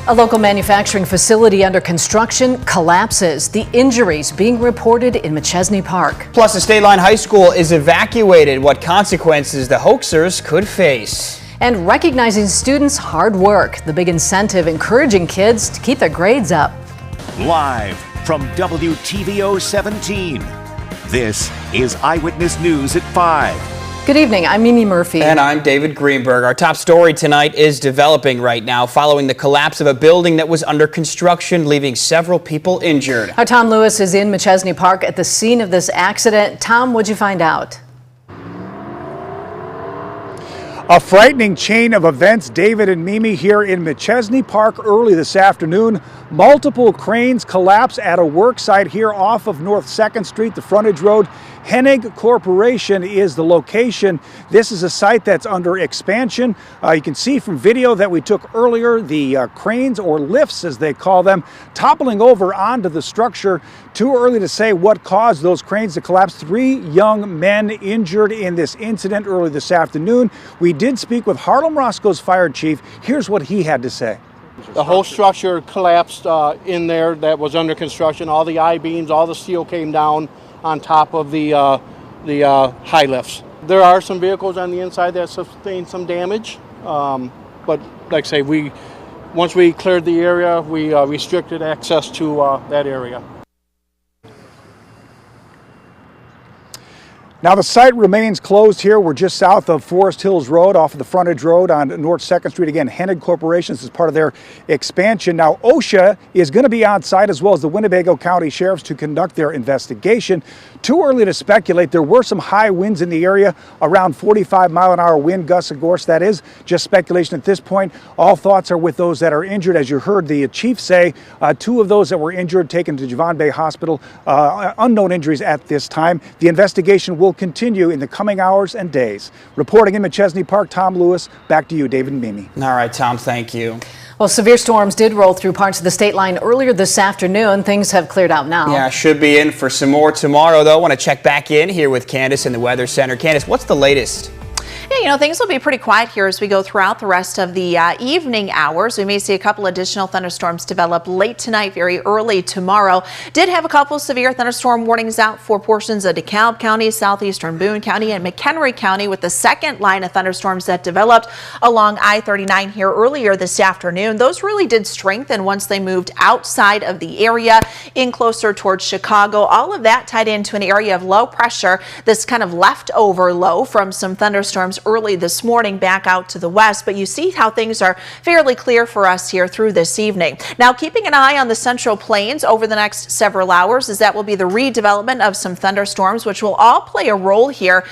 A local manufacturing facility under construction collapses. The injuries being reported in Machesney Park. Plus, a state line high school is evacuated. What consequences the hoaxers could face. And recognizing students' hard work. The big incentive encouraging kids to keep their grades up. Live from WTVO 17. This is Eyewitness News at 5. Good evening, I'm Mimi Murphy. And I'm David Greenberg. Our top story tonight is developing right now following the collapse of a building that was under construction, leaving several people injured. Our Tom Lewis is in Machesney Park at the scene of this accident. Tom, what'd you find out? A frightening chain of events. David and Mimi here in Machesney Park early this afternoon. Multiple cranes collapse at a work site here off of North 2nd Street, the frontage road. Hennig Corporation is the location. This is a site that's under expansion. You can see from video that we took earlier, the cranes, or lifts as they call them, toppling over onto the structure. Too early to say what caused those cranes to collapse. 3 young men injured in this incident early this afternoon. We did speak with Harlem Roscoe's fire chief. Here's what he had to say. The whole structure collapsed in there that was under construction. All the I-beams, all the steel came down on top of the high lifts. There are some vehicles on the inside that sustained some damage, but like I say, once we cleared the area, we restricted access to that area. Now the site remains closed here. We're just south of Forest Hills Road off of the frontage road on North 2nd Street. Again, Hennig Corporation is part of their expansion. Now OSHA is going to be on site as well as the Winnebago County Sheriffs to conduct their investigation. Too early to speculate. There were some high winds in the area, around 45-mile-an-hour wind gusts, of course. That is just speculation at this point. All thoughts are with those that are injured. As you heard the chief say, 2 of those that were injured taken to Javon Bay Hospital. Unknown injuries at this time. The investigation will continue in the coming hours and days. Reporting in Machesney Park, Tom Lewis. Back to you, David and Mimi. All right, Tom, thank you. Well, severe storms did roll through parts of the state line earlier this afternoon. Things have cleared out now. Yeah, should be in for some more tomorrow, though. I want to check back in here with Candace in the Weather Center. Candace, what's the latest? Yeah, things will be pretty quiet here as we go throughout the rest of the evening hours. We may see a couple additional thunderstorms develop late tonight, very early tomorrow. Did have a couple severe thunderstorm warnings out for portions of DeKalb County, southeastern Boone County, and McHenry County, with the second line of thunderstorms that developed along I-39 here earlier this afternoon. Those really did strengthen once they moved outside of the area, in closer towards Chicago. All of that tied into an area of low pressure, this kind of leftover low from some thunderstorms early this morning back out to the west, but you see how things are fairly clear for us here through this evening. Now, keeping an eye on the Central Plains over the next several hours, as that will be the redevelopment of some thunderstorms, which will all play a role here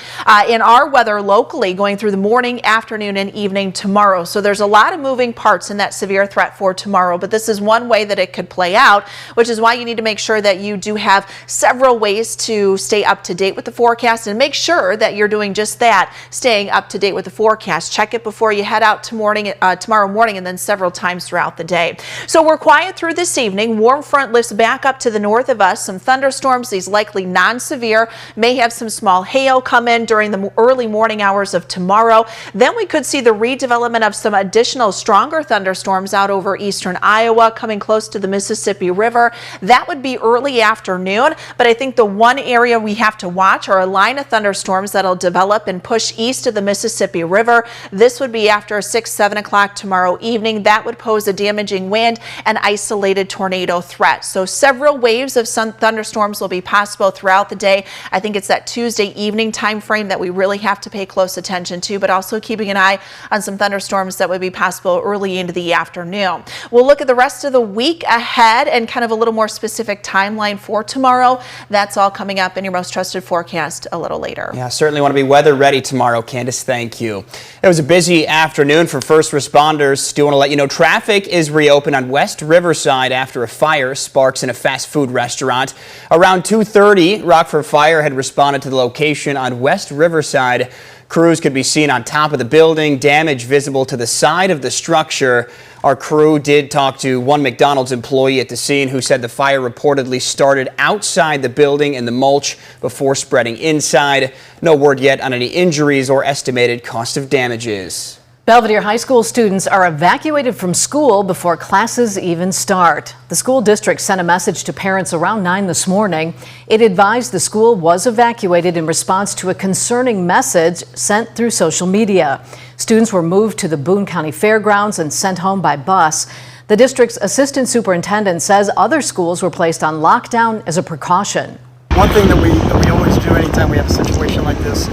in our weather locally going through the morning, afternoon, and evening tomorrow. So there's a lot of moving parts in that severe threat for tomorrow, but this is one way that it could play out, which is why you need to make sure that you do have several ways to stay up to date with the forecast, and make sure that you're doing just that, staying up to date with the forecast. Check it before you head out tomorrow morning, and then several times throughout the day. So we're quiet through this evening. Warm front lifts back up to the north of us. Some thunderstorms, these likely non-severe, may have some small hail come in during the early morning hours of tomorrow. Then we could see the redevelopment of some additional stronger thunderstorms out over eastern Iowa, coming close to the Mississippi River. That would be early afternoon, but I think the one area we have to watch are a line of thunderstorms that'll develop and push east of the Mississippi River. This would be after 6-7 o'clock tomorrow evening. That would pose a damaging wind and isolated tornado threat. So several waves of thunderstorms will be possible throughout the day. I think it's that Tuesday evening time frame that we really have to pay close attention to, but also keeping an eye on some thunderstorms that would be possible early into the afternoon. We'll look at the rest of the week ahead and kind of a little more specific timeline for tomorrow. That's all coming up in your most trusted forecast a little later. Yeah, certainly want to be weather ready tomorrow, Candace. Thank you. It was a busy afternoon for first responders. Do want to let you know traffic is reopened on West Riverside after a fire sparks in a fast food restaurant. Around 2:30, Rockford Fire had responded to the location on West Riverside. Crews could be seen on top of the building, damage visible to the side of the structure. Our crew did talk to one McDonald's employee at the scene who said the fire reportedly started outside the building in the mulch before spreading inside. No word yet on any injuries or estimated cost of damages. Belvidere High School students are evacuated from school before classes even start. The school district sent a message to parents around 9 this morning. It advised the school was evacuated in response to a concerning message sent through social media. Students were moved to the Boone County Fairgrounds and sent home by bus. The district's assistant superintendent says other schools were placed on lockdown as a precaution. One thing that we always do anytime we have a situation like this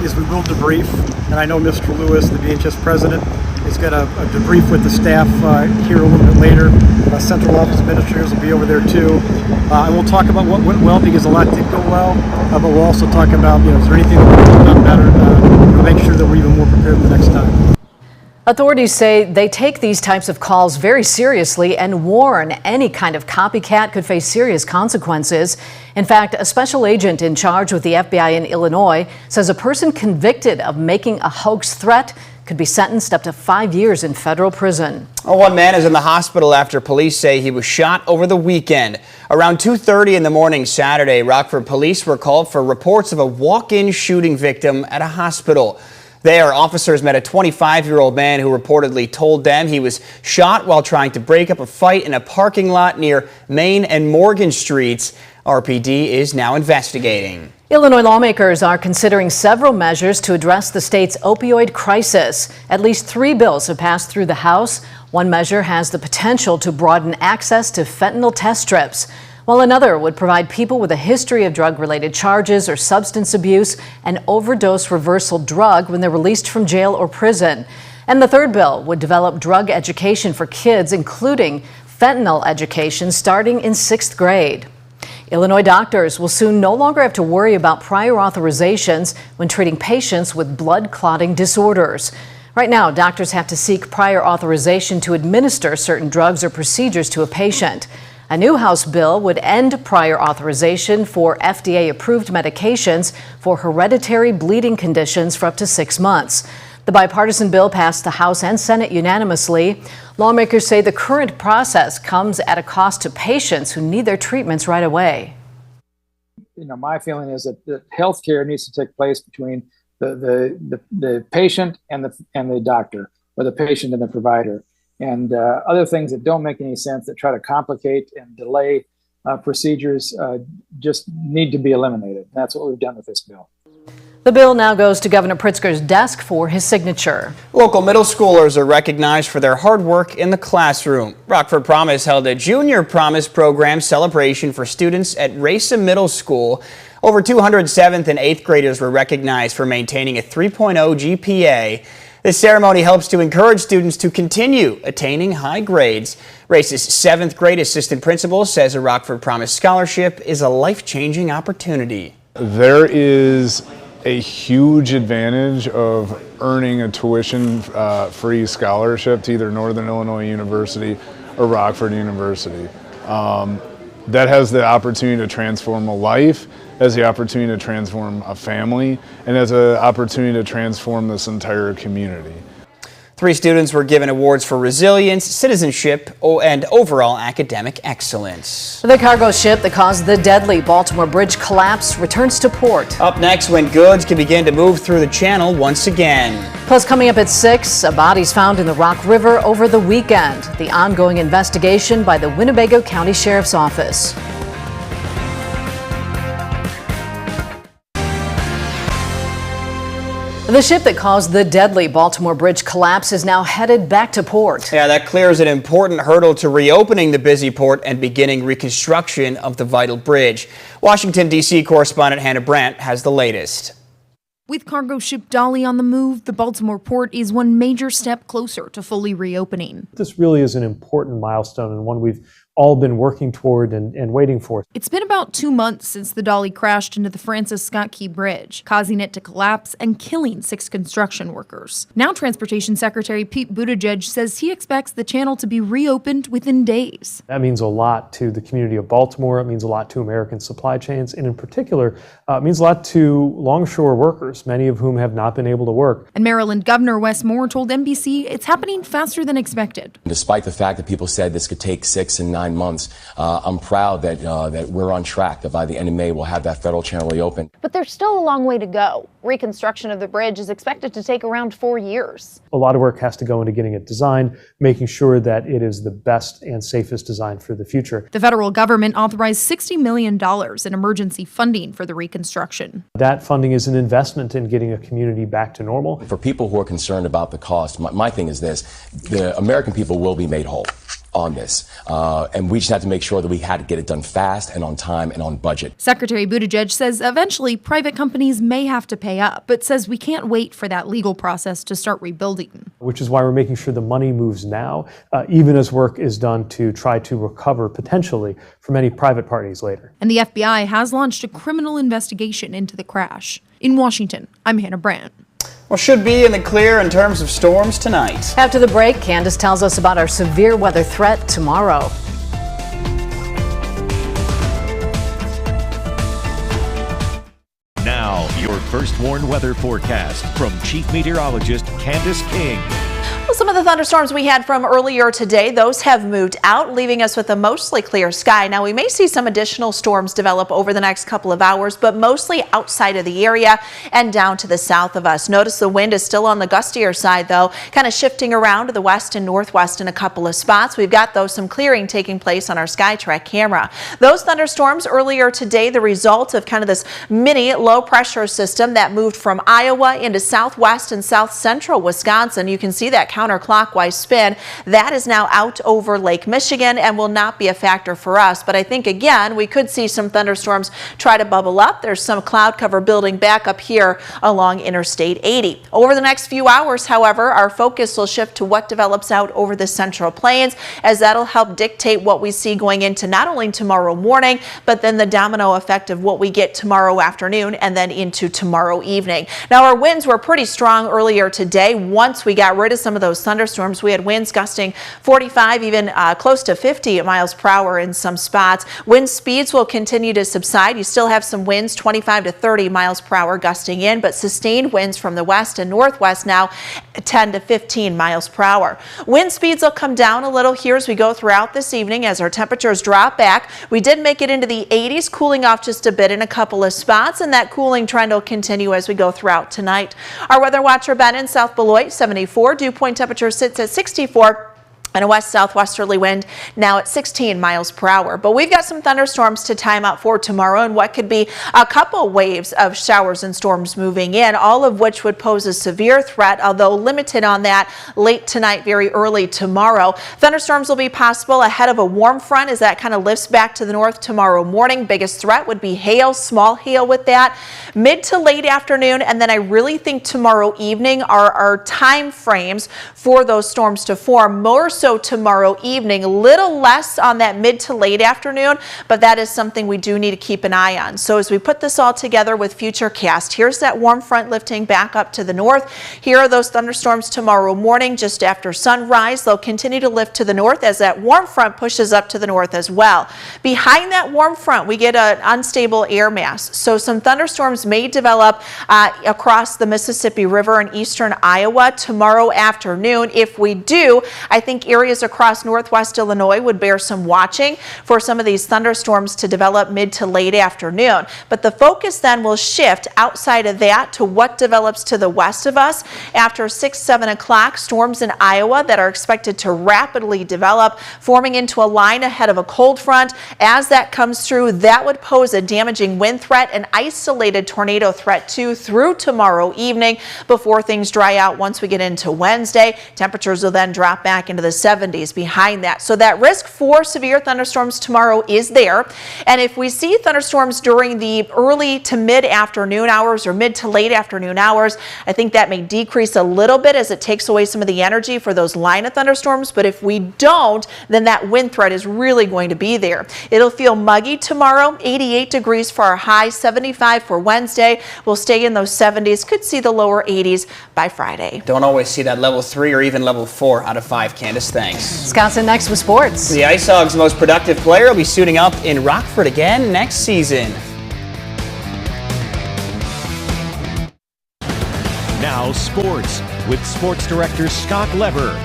is we will debrief, and I know Mr. Lewis, the BHS president, is going to debrief with the staff here a little bit later. Central office administrators will be over there too, and we'll talk about what went well, because a lot did go well, but we'll also talk about, is there anything that we could have done better to make sure that we're even more prepared the next time. Authorities say they take these types of calls very seriously and warn any kind of copycat could face serious consequences. In fact, a special agent in charge with the FBI in Illinois says a person convicted of making a hoax threat could be sentenced up to 5 years in federal prison. One man is in the hospital after police say he was shot over the weekend. Around 2:30 in the morning Saturday, Rockford police were called for reports of a walk-in shooting victim at a hospital. There, officers met a 25-year-old man who reportedly told them he was shot while trying to break up a fight in a parking lot near Main and Morgan Streets. RPD is now investigating. Illinois lawmakers are considering several measures to address the state's opioid crisis. At least 3 bills have passed through the House. One measure has the potential to broaden access to fentanyl test strips, while another would provide people with a history of drug-related charges or substance abuse an overdose reversal drug when they're released from jail or prison. And the third bill would develop drug education for kids, including fentanyl education starting in 6th grade. Illinois doctors will soon no longer have to worry about prior authorizations when treating patients with blood clotting disorders. Right now, doctors have to seek prior authorization to administer certain drugs or procedures to a patient. A new House bill would end prior authorization for FDA-approved medications for hereditary bleeding conditions for up to 6 months. The bipartisan bill passed the House and Senate unanimously. Lawmakers say the current process comes at a cost to patients who need their treatments right away. My feeling is that health care needs to take place between the patient and the doctor, or the patient and the provider. And other things that don't make any sense, that try to complicate and delay procedures, just need to be eliminated. That's what we've done with this bill. The bill now goes to Governor Pritzker's desk for his signature. Local middle schoolers are recognized for their hard work in the classroom. Rockford Promise held a Junior Promise program celebration for students at Race Middle School. Over 200 7th and 8th graders were recognized for maintaining a 3.0 GPA. This ceremony helps to encourage students to continue attaining high grades. Race's 7th grade assistant principal says a Rockford Promise scholarship is a life-changing opportunity. There is a huge advantage of earning a tuition-free scholarship to either Northern Illinois University or Rockford University. That has the opportunity to transform a life, has the opportunity to transform a family, and has an opportunity to transform this entire community. 3 students were given awards for resilience, citizenship, and overall academic excellence. The cargo ship that caused the deadly Baltimore Bridge collapse returns to port. Up next, when goods can begin to move through the channel once again. Plus, coming up at 6, a body's found in the Rock River over the weekend. The ongoing investigation by the Winnebago County Sheriff's Office. The ship that caused the deadly Baltimore Bridge collapse is now headed back to port. Yeah, that clears an important hurdle to reopening the busy port and beginning reconstruction of the vital bridge. Washington, D.C. correspondent Hannah Brandt has the latest. With cargo ship Dolly on the move, the Baltimore port is one major step closer to fully reopening. This really is an important milestone, and one we've all been working toward and waiting for. It's been about 2 months since the Dolly crashed into the Francis Scott Key Bridge, causing it to collapse and killing 6 construction workers. Now Transportation Secretary Pete Buttigieg says he expects the channel to be reopened within days. That means a lot to the community of Baltimore. It means a lot to American supply chains, and in particular, it means a lot to longshore workers, many of whom have not been able to work. And Maryland Governor Wes Moore told NBC it's happening faster than expected. Despite the fact that people said this could take 6 and 9 9 months. I'm proud that we're on track, that by the end of May we'll have that federal channel reopened. But there's still a long way to go. Reconstruction of the bridge is expected to take around 4 years. A lot of work has to go into getting it designed, making sure that it is the best and safest design for the future. The federal government authorized $60 million in emergency funding for the reconstruction. That funding is an investment in getting a community back to normal. For people who are concerned about the cost, my thing is this: the American people will be made whole on this. And we just have to make sure that we had to get it done fast and on time and on budget. Secretary Buttigieg says eventually private companies may have to pay up, but says we can't wait for that legal process to start rebuilding. Which is why we're making sure the money moves now, even as work is done to try to recover potentially from any private parties later. And the FBI has launched a criminal investigation into the crash. In Washington, I'm Hannah Brandt. Well, should be in the clear in terms of storms tonight. After the break, Candace tells us about our severe weather threat tomorrow. Now, your first warned weather forecast from Chief Meteorologist Candace King. Well, some of the thunderstorms we had from earlier today, those have moved out, leaving us with a mostly clear sky. Now, we may see some additional storms develop over the next couple of hours, but mostly outside of the area and down to the south of us. Notice the wind is still on the gustier side, though, kind of shifting around to the west and northwest in a couple of spots. We've got, though, some clearing taking place on our SkyTrack camera. Those thunderstorms earlier today, the result of kind of this mini low pressure system that moved from Iowa into southwest and south central Wisconsin. You can see that counterclockwise spin. That is now out over Lake Michigan and will not be a factor for us. But I think, again, we could see some thunderstorms try to bubble up. There's some cloud cover building back up here along Interstate 80. Over the next few hours, however, our focus will shift to what develops out over the Central Plains, as that'll help dictate what we see going into not only tomorrow morning, but then the domino effect of what we get tomorrow afternoon and then into tomorrow evening. Now, our winds were pretty strong earlier today. Once we got rid of some of those thunderstorms, we had winds gusting 45, even close to 50 miles per hour in some spots. Wind speeds will continue to subside. You still have some winds 25 to 30 miles per hour gusting in, but sustained winds from the west and northwest now 10 to 15 miles per hour. Wind speeds will come down a little here as we go throughout this evening as our temperatures drop back. We did make it into the 80s, cooling off just a bit in a couple of spots, and that cooling trend will continue as we go throughout tonight. Our weather watcher Ben in South Beloit, 74. Dew point temperature sits at 64. And a west-southwesterly wind now at 16 miles per hour. But we've got some thunderstorms to time out for tomorrow and what could be a couple waves of showers and storms moving in, all of which would pose a severe threat, although limited on that late tonight, very early tomorrow. Thunderstorms will be possible ahead of a warm front as that kind of lifts back to the north tomorrow morning. Biggest threat would be hail, small hail with that, mid to late afternoon. And then I really think tomorrow evening are our time frames for those storms to form. More so tomorrow evening, a little less on that mid to late afternoon, but that is something we do need to keep an eye on. So as we put this all together with Futurecast, here's that warm front lifting back up to the north. Here are those thunderstorms tomorrow morning just after sunrise. They'll continue to lift to the north as that warm front pushes up to the north as well. Behind that warm front, we get an unstable air mass. So some thunderstorms may develop across the Mississippi River in eastern Iowa tomorrow afternoon. If we do, I think areas across northwest Illinois would bear some watching for some of these thunderstorms to develop mid to late afternoon. But the focus then will shift outside of that to what develops to the west of us after 6, 7 o'clock. Storms in Iowa that are expected to rapidly develop, forming into a line ahead of a cold front. As that comes through, that would pose a damaging wind threat, an isolated tornado threat too through tomorrow evening before things dry out once we get into Wednesday. Temperatures will then drop back into the 70s behind that. So that risk for severe thunderstorms tomorrow is there. And if we see thunderstorms during the early to mid afternoon hours or mid to late afternoon hours, I think that may decrease a little bit as it takes away some of the energy for those line of thunderstorms. But if we don't, then that wind threat is really going to be there. It'll feel muggy tomorrow, 88 degrees for our high, 75 for Wednesday. We'll stay in those 70s, could see the lower 80s by Friday. Don't always see that level 3 or even level 4 out of 5, Candace. Thanks. Scott's in next with sports. The Ice Hogs' most productive player will be suiting up in Rockford again next season. Now sports with sports director Scott Lever.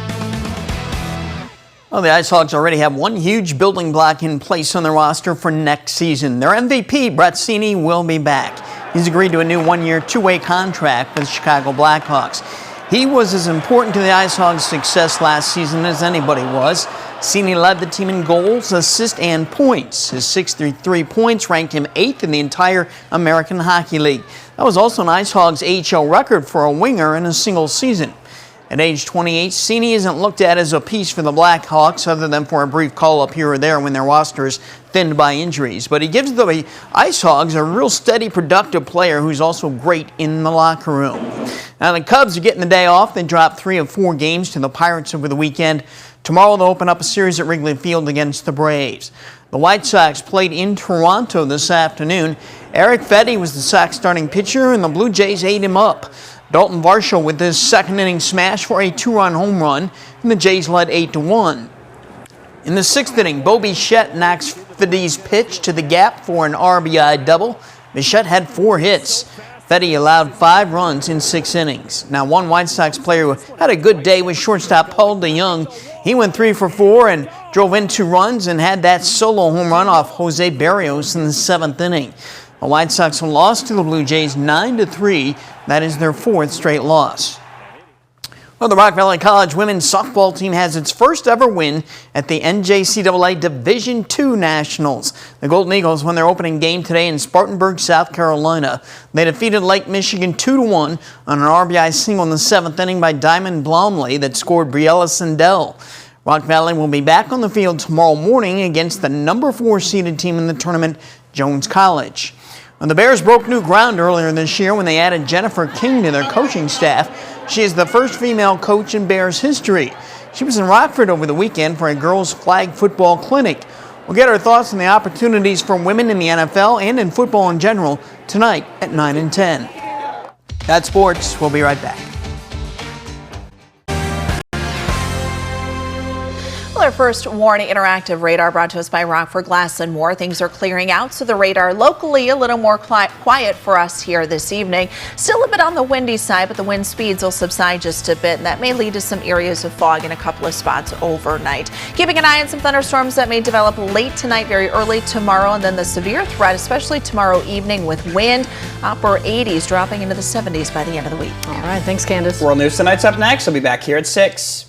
Well, the Ice Hogs already have one huge building block in place on their roster for next season. Their MVP, Brett Cini, will be back. He's agreed to a new one-year, two-way contract with the Chicago Blackhawks. He was as important to the Ice Hogs' success last season as anybody was. Cini led the team in goals, assists, and points. His 633 points ranked him 8th in the entire American Hockey League. That was also an Ice Hogs AHL record for a winger in a single season. At age 28, Cini isn't looked at as a piece for the Blackhawks other than for a brief call-up here or there when their roster is thinned by injuries. But he gives the Ice Hogs a real steady, productive player who's also great in the locker room. Now the Cubs are getting the day off. They dropped 3 of 4 games to the Pirates over the weekend. Tomorrow they'll open up a series at Wrigley Field against the Braves. The White Sox played in Toronto this afternoon. Eric Fedde was the Sox starting pitcher, and the Blue Jays ate him up. Dalton Varsho with his second inning smash for a 2-run home run, and the Jays led 8-1. In the 6th inning, Bo Bichette knocks Fedde's pitch to the gap for an RBI double. Bichette had 4 hits. Fedde allowed 5 runs in 6 innings. Now, one White Sox player who had a good day was shortstop Paul DeJong. He went 3 for 4 and drove in 2 runs and had that solo home run off Jose Barrios in the 7th inning. The White Sox lost to the Blue Jays 9-3. That is their 4th straight loss. Well, the Rock Valley College women's softball team has its first ever win at the NJCAA Division II Nationals. The Golden Eagles won their opening game today in Spartanburg, South Carolina. They defeated Lake Michigan 2-1 on an RBI single in the 7th inning by Diamond Blomley that scored Briella Sindel. Rock Valley will be back on the field tomorrow morning against the number 4 seeded team in the tournament, Jones College. Well, the Bears broke new ground earlier this year when they added Jennifer King to their coaching staff. She is the first female coach in Bears history. She was in Rockford over the weekend for a girls' flag football clinic. We'll get our thoughts on the opportunities for women in the NFL and in football in general tonight at 9 and 10. That's sports. We'll be right back. Well, our first Warn Interactive radar brought to us by Rockford Glass and More. Things are clearing out, so the radar locally a little more quiet for us here this evening. Still a bit on the windy side, but the wind speeds will subside just a bit, and that may lead to some areas of fog in a couple of spots overnight. Keeping an eye on some thunderstorms that may develop late tonight, very early tomorrow, and then the severe threat, especially tomorrow evening with wind, upper 80s, dropping into the 70s by the end of the week. All right, thanks, Candace. World News Tonight's up next. I'll be back here at 6.